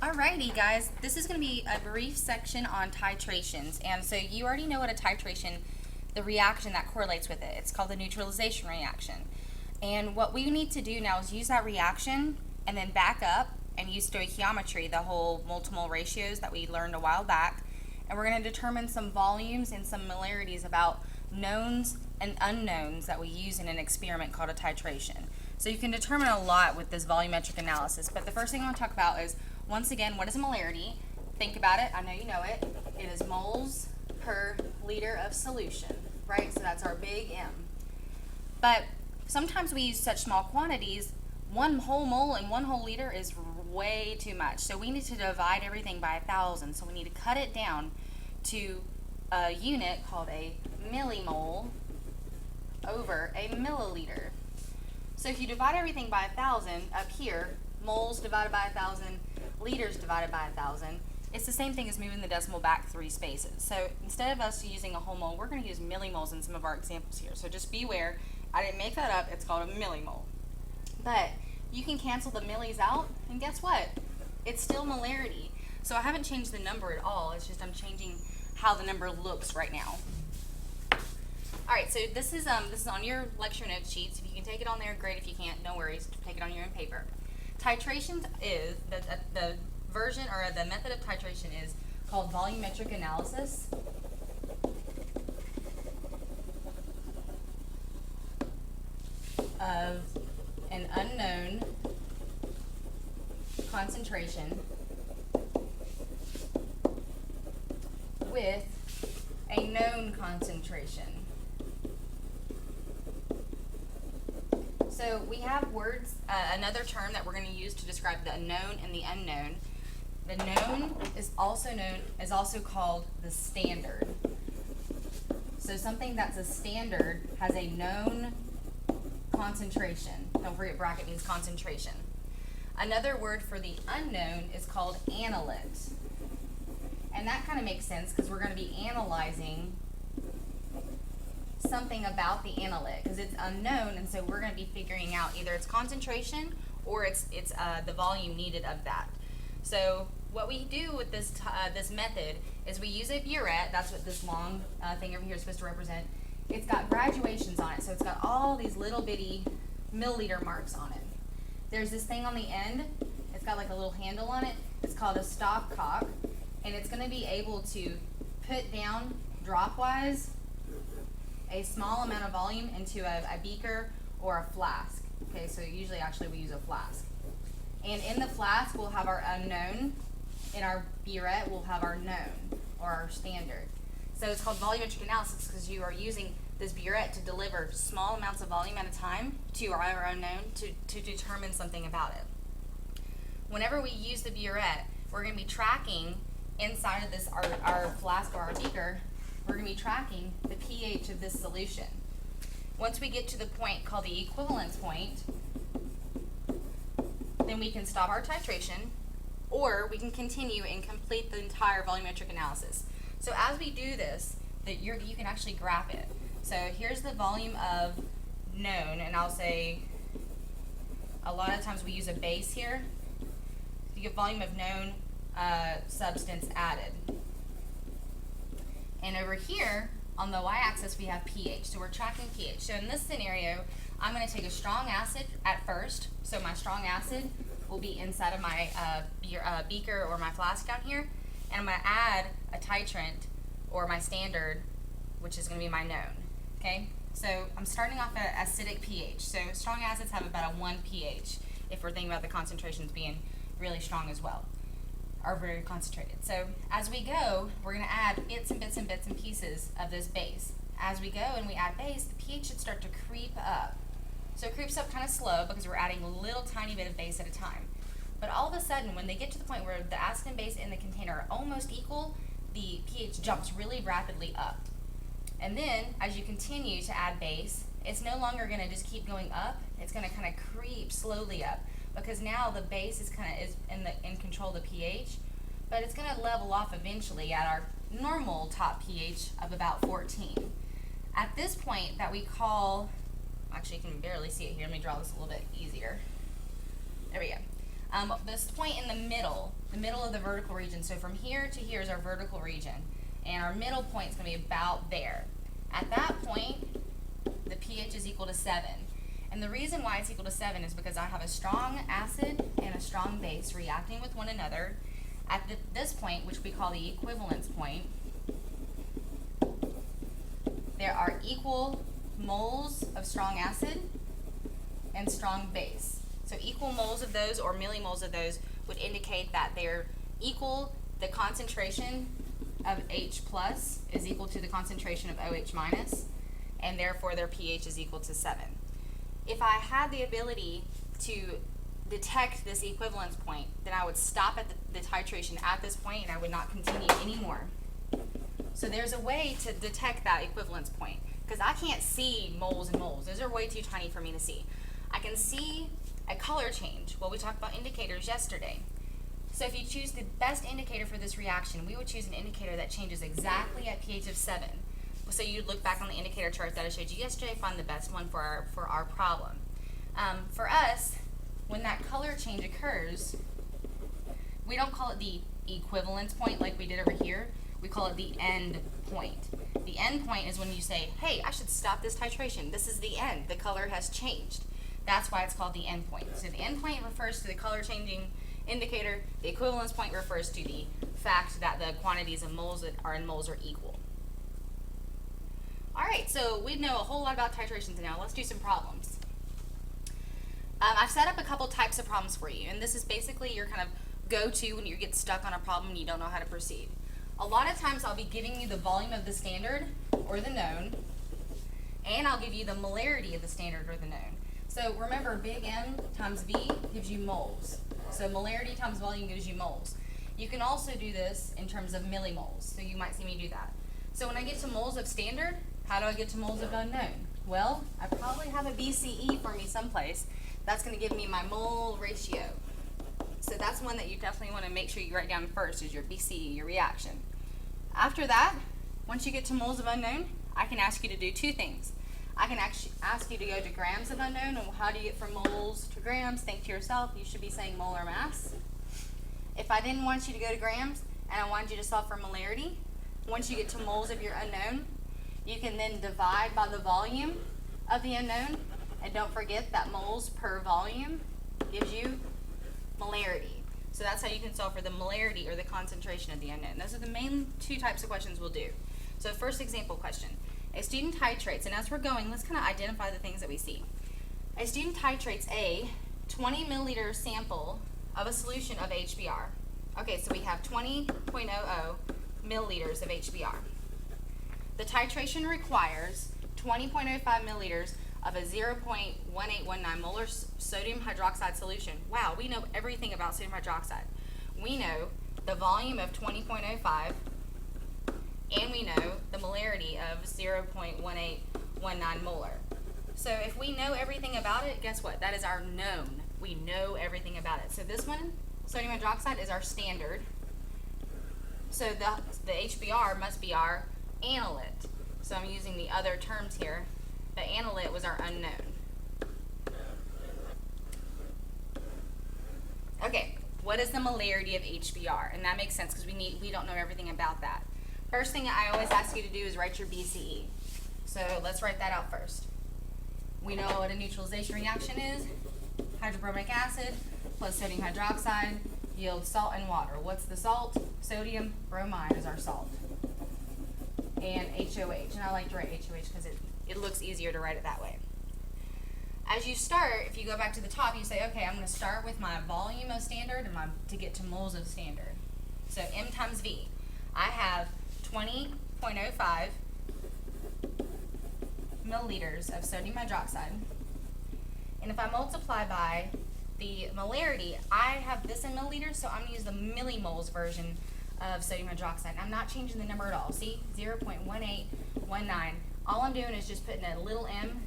Alrighty guys, this is going to be a brief section on titrations, and so you already know what a titration, the reaction that correlates with it. It's called the neutralization reaction. And what we need to do now is use that reaction and then back up and use stoichiometry, the whole multimole ratios that we learned a while back, and we're going to determine some volumes and some molarities about knowns and unknowns that we use in an experiment called a titration. So you can determine a lot with this volumetric analysis, but the first thing I want to talk about is, once again, what is a molarity? Think about it. I know you know it. It is moles per liter of solution, right? So that's our big M. But sometimes we use such small quantities, one whole mole and one whole liter is way too much. So we need to divide everything by 1,000. So we need to cut it down to a unit called a millimole over a milliliter. So if you divide everything by 1,000 up here, moles divided by 1,000, liters divided by 1,000, it's the same thing as moving the decimal back 3 spaces. So instead of us using a whole mole, we're going to use millimoles in some of our examples here. So just beware, I didn't make that up, it's called a millimole. But you can cancel the millis out, and guess what? It's still molarity. So I haven't changed the number at all, it's just I'm changing how the number looks right now. Alright, so this is on your lecture note sheets. If you can take it on there, great. If you can't, no worries, take it on your own paper. Titration is, the version or the method of titration is called volumetric analysis. Of an unknown concentration with a known concentration. So we have words, another term that we're going to use to describe the known and the unknown. The known is also called the standard. So something that's a standard has a known concentration. Don't forget bracket means concentration. Another word for the unknown is called analyte. And that kind of makes sense because we're going to be analyzing something about the analyte because it's unknown, and so we're going to be figuring out either its concentration or it's the volume needed of that. So what we do with this method is we use a burette. That's what this long thing over here is supposed to represent. It's got graduations on it, so it's got all these little bitty milliliter marks on it. There's this thing on the end. It's got like a little handle on it. It's called a stopcock, and it's going to be able to put down dropwise a small amount of volume into a beaker or a flask. Okay, so usually actually we use a flask. And in the flask we'll have our unknown. In our burette we'll have our known or our standard. So it's called volumetric analysis because you are using this burette to deliver small amounts of volume at a time to our unknown to determine something about it. Whenever we use the burette, we're going to be tracking inside of this our flask or our beaker. We're going to be tracking the pH of this solution. Once we get to the point called the equivalence point, then we can stop our titration, or we can continue and complete the entire volumetric analysis. So as we do this, you can actually graph it. So here's the volume of known, and I'll say a lot of times we use a base here. You get volume of known substance added. And over here, on the y-axis, we have pH. So we're tracking pH. So in this scenario, I'm going to take a strong acid at first. So my strong acid will be inside of my beaker or my flask down here. And I'm going to add a titrant or my standard, which is going to be my known. Okay? So I'm starting off at acidic pH. So strong acids have about a 1 pH if we're thinking about the concentrations being really strong as well, are very concentrated. So as we go, we're going to add bits and bits and bits and pieces of this base. As we go and we add base, the pH should start to creep up. So it creeps up kind of slow because we're adding a little tiny bit of base at a time. But all of a sudden, when they get to the point where the acid and base in the container are almost equal, the pH jumps really rapidly up. And then, as you continue to add base, it's no longer going to just keep going up. It's going to kind of creep slowly up, because now the base is in control of the pH, but it's going to level off eventually at our normal top pH of about 14. At this point that we call, actually you can barely see it here, let me draw this a little bit easier. There we go. This point in the middle of the vertical region, so from here to here is our vertical region, and our middle point is going to be about there. At that point, the pH is equal to 7. And the reason why it's equal to 7 is because I have a strong acid and a strong base reacting with one another. At this point, which we call the equivalence point, there are equal moles of strong acid and strong base. So equal moles of those or millimoles of those would indicate that they're equal. The concentration of H plus is equal to the concentration of OH minus, and therefore their pH is equal to 7. If I had the ability to detect this equivalence point, then I would stop at the titration at this point and I would not continue anymore. So there's a way to detect that equivalence point, because I can't see moles and moles. Those are way too tiny for me to see. I can see a color change. Well, we talked about indicators yesterday. So if you choose the best indicator for this reaction, we would choose an indicator that changes exactly at pH of 7. So you'd look back on the indicator chart that I showed you yesterday, find the best one for our problem. For us, when that color change occurs, we don't call it the equivalence point like we did over here. We call it the end point. The end point is when you say, hey, I should stop this titration. This is the end. The color has changed. That's why it's called the end point. So the end point refers to the color changing indicator. The equivalence point refers to the fact that the quantities of moles that are in moles are equal. All right, so we know a whole lot about titrations now. Let's do some problems. I've set up a couple types of problems for you, and this is basically your kind of go-to when you get stuck on a problem and you don't know how to proceed. A lot of times I'll be giving you the volume of the standard or the known, and I'll give you the molarity of the standard or the known. So remember, big M times V gives you moles. So molarity times volume gives you moles. You can also do this in terms of millimoles, so you might see me do that. So when I get to moles of standard, how do I get to moles of unknown? Well, I probably have a BCE for me someplace. That's going to give me my mole ratio. So that's one that you definitely want to make sure you write down first, is your BCE, your reaction. After that, once you get to moles of unknown, I can ask you to do two things. I can actually ask you to go to grams of unknown, and how do you get from moles to grams? Think to yourself, you should be saying molar mass. If I didn't want you to go to grams and I wanted you to solve for molarity, once you get to moles of your unknown, you can then divide by the volume of the unknown, and don't forget that moles per volume gives you molarity. So that's how you can solve for the molarity or the concentration of the unknown. Those are the main two types of questions we'll do. So first example question. A student titrates, and as we're going, let's kind of identify the things that we see. A student titrates a 20 milliliter sample of a solution of HBr. Okay, so we have 20.00 milliliters of HBr. The titration requires 20.05 milliliters of a 0.1819 molar sodium hydroxide solution. Wow, we know everything about sodium hydroxide. We know the volume of 20.05, and we know the molarity of 0.1819 molar. So if we know everything about it, guess what? That is our known. We know everything about it. So this one, sodium hydroxide, is our standard. So the HBr must be our analyte. So I'm using the other terms here. The analyte was our unknown. Okay, what is the molarity of HBr? And that makes sense because we don't know everything about that. First thing I always ask you to do is write your BCE. So let's write that out first. We know what a neutralization reaction is. Hydrobromic acid plus sodium hydroxide yields salt and water. What's the salt? Sodium bromide is our salt. And HOH. And I like to write HOH because it looks easier to write it that way. As you start, if you go back to the top, you say, okay, I'm going to start with my volume of standard and to get to moles of standard. So M times V. I have 20.05 milliliters of sodium hydroxide. And if I multiply by the molarity, I have this in milliliters, so I'm going to use the millimoles version of sodium hydroxide. I'm not changing the number at all. See, 0.1819. All I'm doing is just putting a little m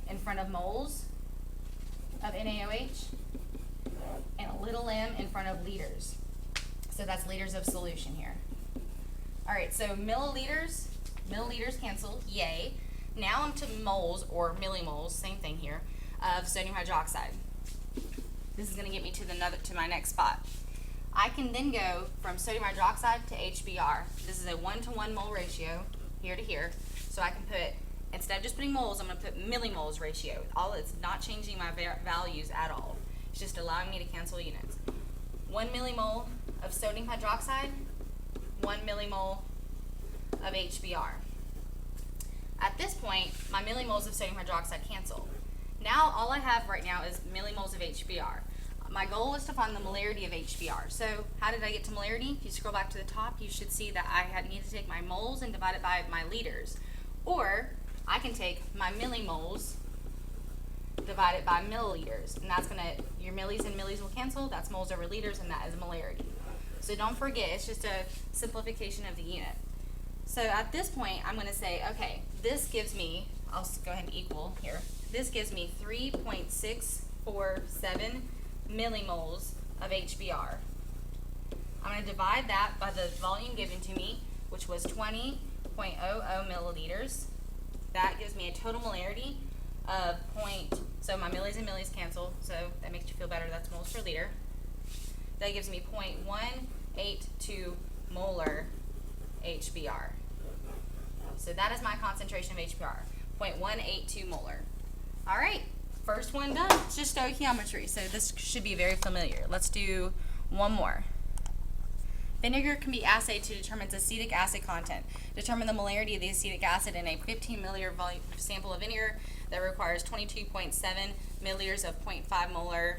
in front of moles of NaOH and a little m in front of liters. So that's liters of solution here. All right, so milliliters cancel, yay. Now I'm to moles or millimoles, same thing here, of sodium hydroxide. This is going to get me to my next spot. I can then go from sodium hydroxide to HBr. This is a 1-to-1 mole ratio, here to here. So I can put, instead of just putting moles, I'm going to put millimoles ratio. It's not changing my values at all. It's just allowing me to cancel units. 1 millimole of sodium hydroxide, 1 millimole of HBr. At this point, my millimoles of sodium hydroxide cancel. Now all I have right now is millimoles of HBr. My goal is to find the molarity of HBr. So how did I get to molarity? If you scroll back to the top, you should see that I need to take my moles and divide it by my liters. Or I can take my millimoles, divide it by milliliters. And that's going to, your millis and millis will cancel. That's moles over liters, and that is molarity. So don't forget, it's just a simplification of the unit. So at this point, I'm going to say, okay, this gives me, I'll go ahead and equal here. This gives me 3.647 millimoles of HBr. I'm going to divide that by the volume given to me, which was 20.00 milliliters. That gives me a total molarity of so my millis and millis cancel, so that makes you feel better, that's moles per liter. That gives me 0.182 molar HBr. So that is my concentration of HBr, 0.182 molar. All right. First one done. It's just stoichiometry, so this should be very familiar. Let's do one more. Vinegar can be assayed to determine its acetic acid content. Determine the molarity of the acetic acid in a 15 milliliter volume sample of vinegar that requires 22.7 milliliters of 0.5 molar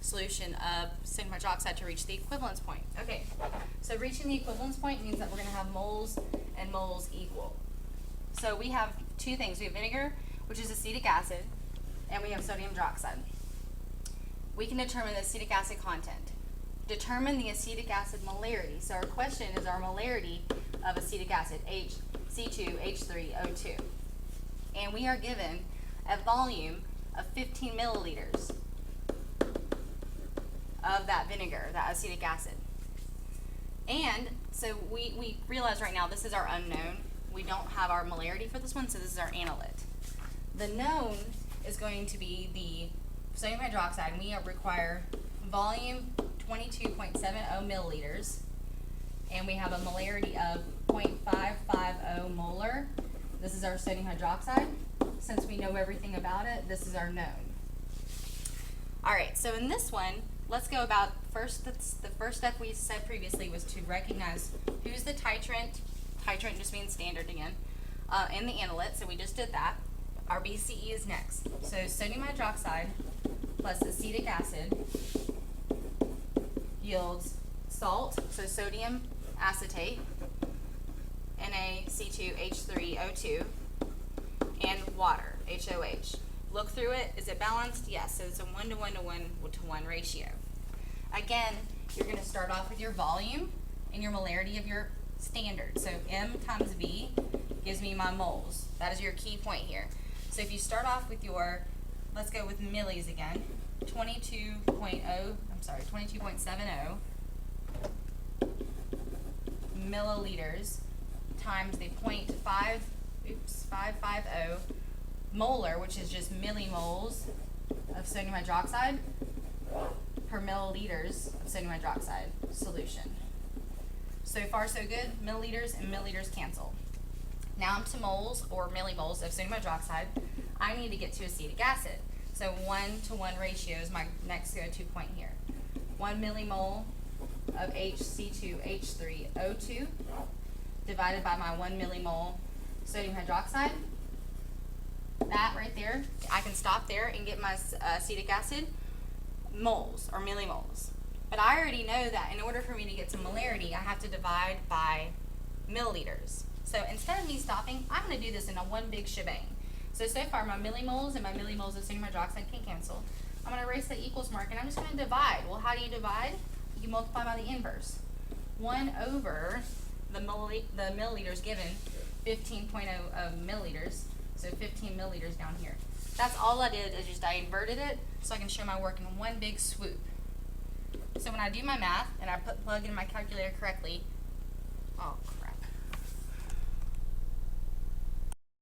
solution of sodium hydroxide to reach the equivalence point. Okay, so reaching the equivalence point means that we're going to have moles and moles equal. So we have two things. We have vinegar, which is acetic acid, and we have sodium hydroxide. We can determine the acetic acid content. Determine the acetic acid molarity. So our question is our molarity of acetic acid, C2H3O2. And we are given a volume of 15 milliliters of that vinegar, that acetic acid. And so we realize right now this is our unknown. We don't have our molarity for this one, so this is our analyte. The known is going to be the sodium hydroxide, and we require volume 22.70 milliliters, and we have a molarity of 0.550 molar. This is our sodium hydroxide. Since we know everything about it, this is our known. All right, so in this one, let's go about the first step we said previously was to recognize who's the titrant. Titrant just means standard again, and the analyte, so we just did that. Our BCE is next. So sodium hydroxide plus acetic acid yields salt, so sodium acetate, NaC2H3O2, and water, HOH. Look through it. Is it balanced? Yes. So it's a 1-to-1-to-1-to-1 ratio. Again, you're going to start off with your volume and your molarity of your standard. So M times V gives me my moles. That is your key point here. So if you start off with your, let's go with millis again, 22.70 milliliters times the 550 molar, which is just millimoles of sodium hydroxide per milliliters of sodium hydroxide solution. So far so good. Milliliters and milliliters cancel. Now I'm to moles or millimoles of sodium hydroxide. I need to get to acetic acid. So 1-to-1 ratio is my next go-to point here. 1 millimole of HC2H3O2 divided by my 1 millimole sodium hydroxide. That right there, I can stop there and get my acetic acid moles or millimoles. But I already know that in order for me to get to molarity, I have to divide by milliliters. So instead of me stopping, I'm going to do this in a one big shebang. So far my millimoles and my millimoles of sodium hydroxide can cancel. I'm going to erase the equals mark and I'm just going to divide. Well, how do you divide? You multiply by the inverse. 1 over the milliliters given, 15.0 milliliters. So 15 milliliters down here. That's all I did is just I inverted it so I can show my work in one big swoop. So when I do my math and I plug in my calculator correctly, oh